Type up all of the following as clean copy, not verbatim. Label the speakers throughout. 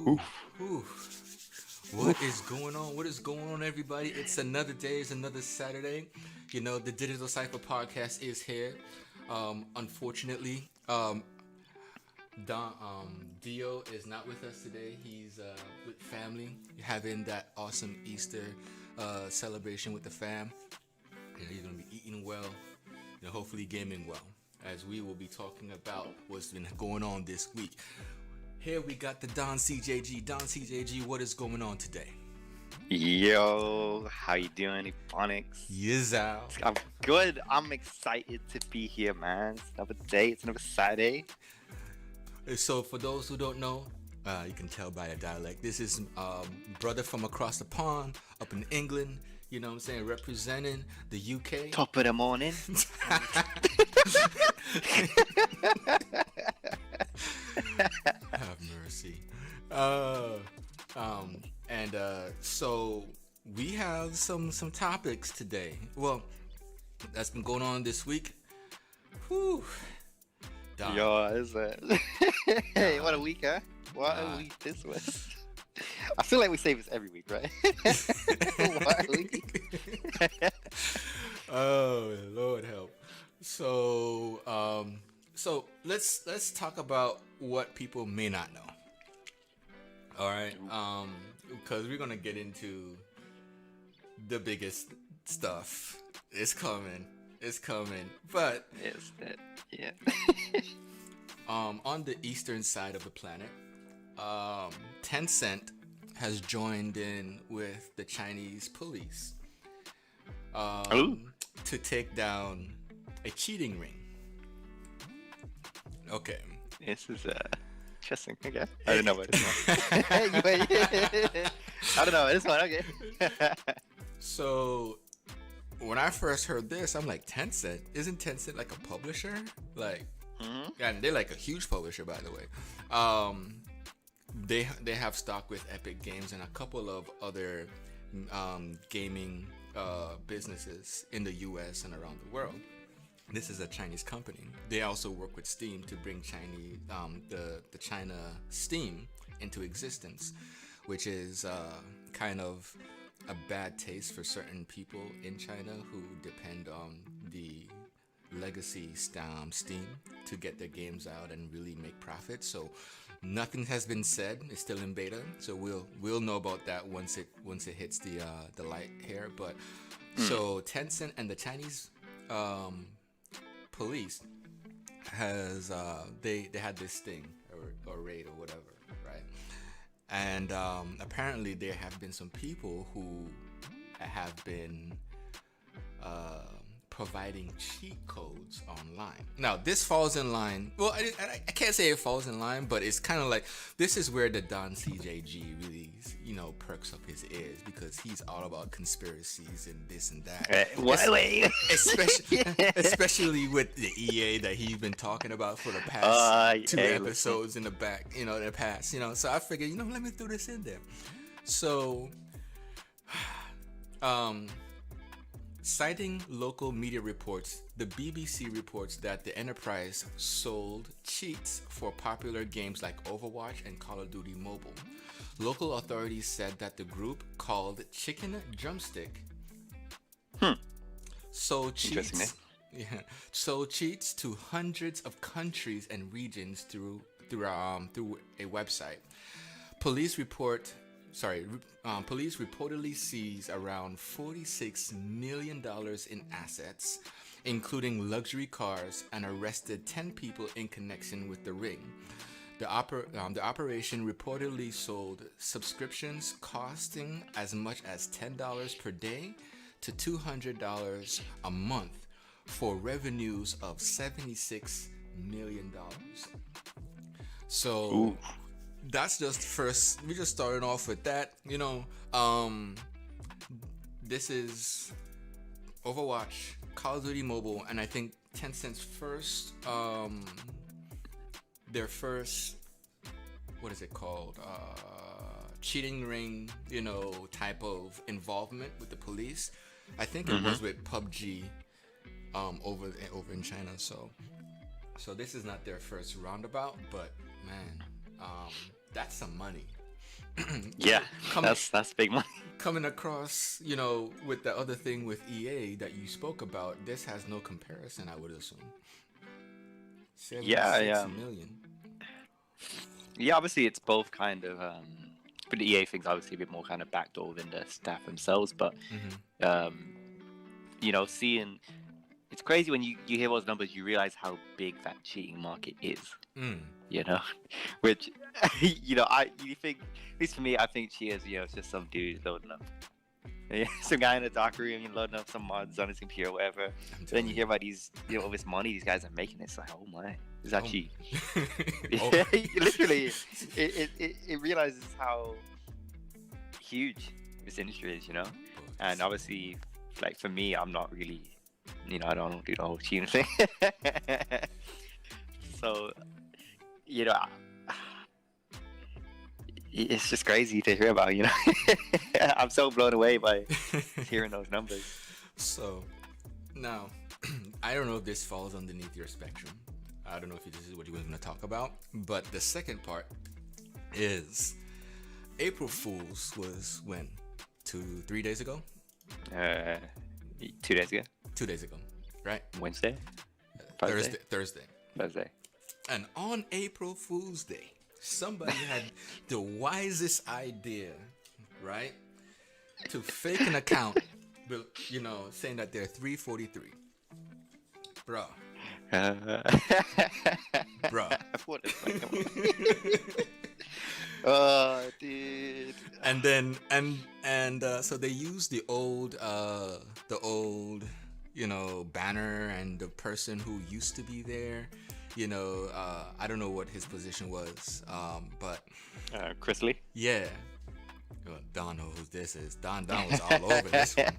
Speaker 1: Ooh,
Speaker 2: Oof.
Speaker 1: ooh. What is going on? What is going on, everybody? It's another day. It's another Saturday. You know, the Digital Cipher podcast is here. Unfortunately, Dio is not with us today. He's with family, having that awesome Easter celebration with the fam. You know, he's gonna be eating well, and hopefully gaming well, as we will be talking about what's been going on this week. Here we got the Don CJG. Don CJG, what is going on today?
Speaker 2: yo, how you doing, Ebonixs?
Speaker 1: Yes, Al.
Speaker 2: I'm good. I'm excited to be here, man. It's another day. It's another Saturday.
Speaker 1: So for those who don't know, you can tell by the dialect. This is brother from across the pond, up in England. You know what I'm saying? Representing the UK.
Speaker 2: Top of the morning.
Speaker 1: Have mercy. So we have some topics today. Well, that's been going on this week. Whew. Don.
Speaker 2: Yo, is it? Hey, what a week, huh? What a week this was. I feel like we say this every week, right? What a week.
Speaker 1: Oh, Lord help. So let's talk about what people may not know. All right, because we're gonna get into the biggest stuff. It's coming. But
Speaker 2: Yes, that, yeah.
Speaker 1: on the eastern side of the planet, Tencent has joined in with the Chinese police to take down a cheating ring. Okay.
Speaker 2: This is interesting. Okay. I don't know what this one. I don't know this one. Okay.
Speaker 1: So when I first heard this, I'm like, Tencent? Isn't Tencent like a publisher? Like, and they're like a huge publisher, by the way. They have stock with Epic Games and a couple of other gaming businesses in the U.S. and around the world. This is a Chinese company. They also work with Steam to bring Chinese the China Steam into existence, which is kind of a bad taste for certain people in China who depend on the legacy Steam to get their games out and really make profit. So nothing has been said. It's still in beta, so we'll know about that once it hits the light here. But so Tencent and the Chinese police has they had this thing or raid or whatever, right? And apparently there have been some people who have been providing cheat codes online. Now this falls in line. Well, I can't say it falls in line, but it's kind of like this is where the Don CJG really, perks up his ears, because he's all about conspiracies and this and that. Especially with the EA that he's been talking about for the past two episodes in the back, in the past. So I figured, let me throw this in there. So, citing local media reports, the BBC reports that the enterprise sold cheats for popular games like Overwatch and Call of Duty Mobile. Local authorities said
Speaker 2: Hmm.
Speaker 1: Chicken Drumstick sold cheats to hundreds of countries and regions through a website. Police reportedly seized around $46 million in assets, including luxury cars, and arrested 10 people in connection with the ring. The operation reportedly sold subscriptions costing as much as $10 per day to $200 a month for revenues of $76 million. So...
Speaker 2: Ooh.
Speaker 1: That's just first. We just started off with that. This is Overwatch, Call of Duty Mobile, and I think Tencent's first, their first, what is it called? Cheating ring, type of involvement with the police. I think it was with PUBG, over in China. So this is not their first roundabout, but man. That's some money.
Speaker 2: Yeah,
Speaker 1: coming,
Speaker 2: that's big money.
Speaker 1: coming across, with the other thing with EA that you spoke about, this has no comparison, I would assume. 76
Speaker 2: Yeah.
Speaker 1: million.
Speaker 2: Yeah, obviously it's both kind of but the EA thing's obviously a bit more kind of backdoor than the staff themselves, but seeing it's crazy when you hear those numbers, you realize how big that cheating market is. Which you think, at least for me, I think cheaters, it's just some dude loading up. Some guy in a dark room loading up some mods on his computer or whatever. Then you hear about these, all this money these guys are making. It's like, oh my, is that cheap? Literally, it realizes how huge this industry is, And obviously, like for me, I'm not really, I don't do the whole cheating thing. So, it's just crazy to hear about, I'm so blown away by hearing those numbers.
Speaker 1: So, now, I don't know if this falls underneath your spectrum. I don't know if this is what you were going to talk about. But the second part is April Fool's was when? 3 days ago?
Speaker 2: 2 days ago.
Speaker 1: 2 days ago, right?
Speaker 2: Wednesday?
Speaker 1: Thursday. And on April Fool's Day, somebody had the wisest idea, right? To fake an account, saying that they're 343. Bruh. Bruh.
Speaker 2: What is that? Oh, dude.
Speaker 1: And then, so they used the old, banner and the person who used to be there. I don't know what his position was, but
Speaker 2: Chris Lee.
Speaker 1: Yeah, Don knows who this is. Don was all over this one,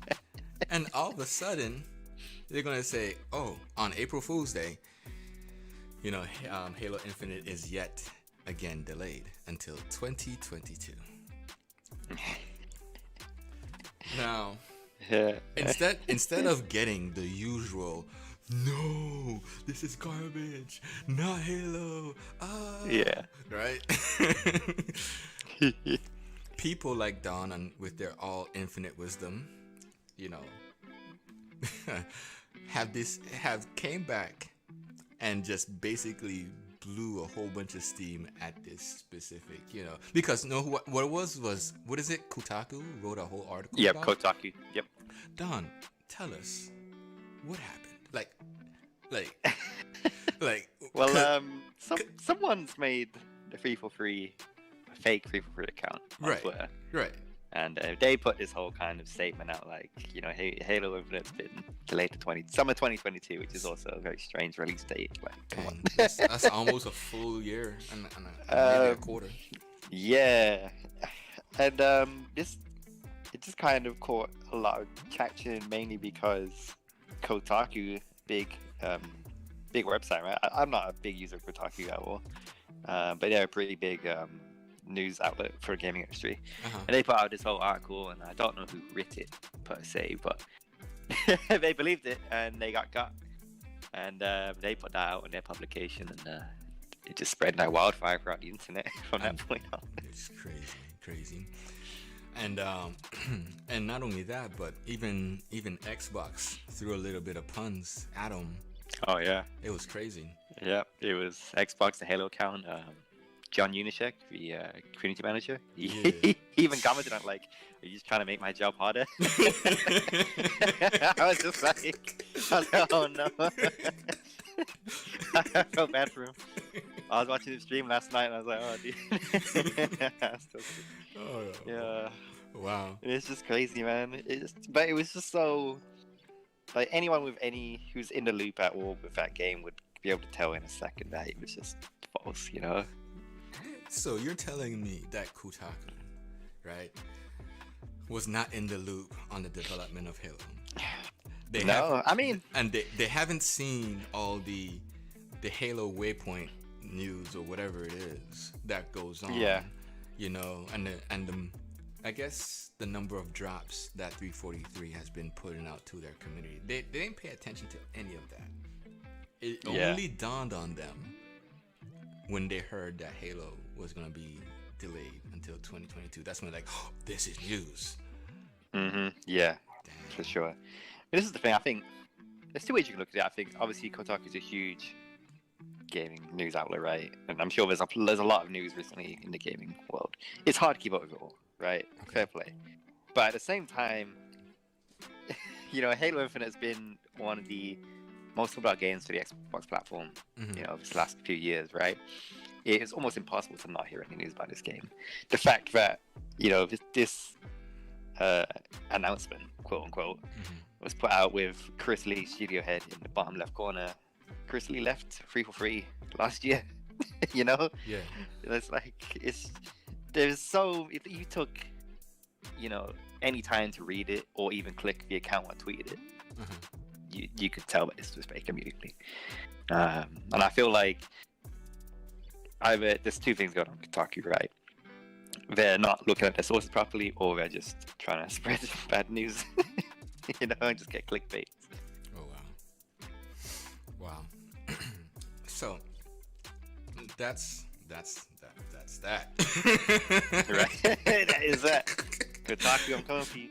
Speaker 1: and all of a sudden, they're gonna say, "Oh, on April Fool's Day, Halo Infinite is yet again delayed until 2022." Now, instead of getting the usual, "No, this is garbage, not Halo," right? People like Don, and with their all infinite wisdom, have came back and just basically blew a whole bunch of steam at this specific, because what it was what is it? Kotaku wrote a whole article.
Speaker 2: Yep, Kotaku. Yep.
Speaker 1: Don, tell us what happened.
Speaker 2: Well, someone's made the 343 fake 343 account on Twitter.
Speaker 1: Right.
Speaker 2: And they put this whole kind of statement out, like, Halo Infinite's been delayed to summer 2022, which is also a very strange release date. Like, come on.
Speaker 1: That's almost a full year and maybe a quarter.
Speaker 2: Yeah, and it just kind of caught a lot of traction, mainly because Kotaku, big website, right? I'm not a big user of Kotaku at all, but they're a pretty big news outlet for the gaming industry. And they put out this whole article, and I don't know who writ it per se, but they believed it and they got got, and they put that out in their publication, and it just spread like wildfire throughout the internet from that point on.
Speaker 1: It's crazy. And and not only that, but even Xbox threw a little bit of puns at them.
Speaker 2: Oh yeah,
Speaker 1: it was crazy.
Speaker 2: Yeah, it was Xbox, the Halo account. John Unishek, the community manager, he even commented on, like, "Are you just trying to make my job harder?" I was just like, "Oh no." I felt bad for him. I was watching the stream last night and I was like, "Oh, dude." Yeah.
Speaker 1: Wow.
Speaker 2: It's just crazy, man. But it was just so, like, anyone who's in the loop at all with that game would be able to tell in a second that it was just false,
Speaker 1: So you're telling me that Kotaku, right, was not in the loop on the development of Halo? And they haven't seen all the Halo Waypoint news or whatever it is that goes on.
Speaker 2: Yeah.
Speaker 1: And I guess the number of drops that 343 has been putting out to their community, they didn't pay attention to any of that. It only dawned on them when they heard that Halo was going to be delayed until 2022. That's when like, oh, this is news.
Speaker 2: Yeah,
Speaker 1: Damn.
Speaker 2: for sure. But this is the thing. I think there's two ways you can look at it. I think obviously Kotaku is a huge gaming news outlet, right? And I'm sure there's a lot of news recently in the gaming world. It's hard to keep up with it all, right?
Speaker 1: Okay.
Speaker 2: Fair play. But at the same time, you know, Halo Infinite has been one of the most talked about games for the Xbox platform, you know, this last few years, right? It is almost impossible to not hear any news about this game. The fact that, you know, this announcement, quote unquote, was put out with Chris Lee, studio head, in the bottom left corner. Chris Lee left 343 last year, you know?
Speaker 1: Yeah.
Speaker 2: It's like, if you took, you know, any time to read it or even click the account or tweeted it, you could tell that this was fake immediately. And I feel like either there's two things going on with Kotaku, right? They're not looking at their sources properly, or they're just trying to spread bad news, you know, and just get clickbait.
Speaker 1: Oh wow. So that's that.
Speaker 2: Right. That is that. Kotaku, I'm coming for you.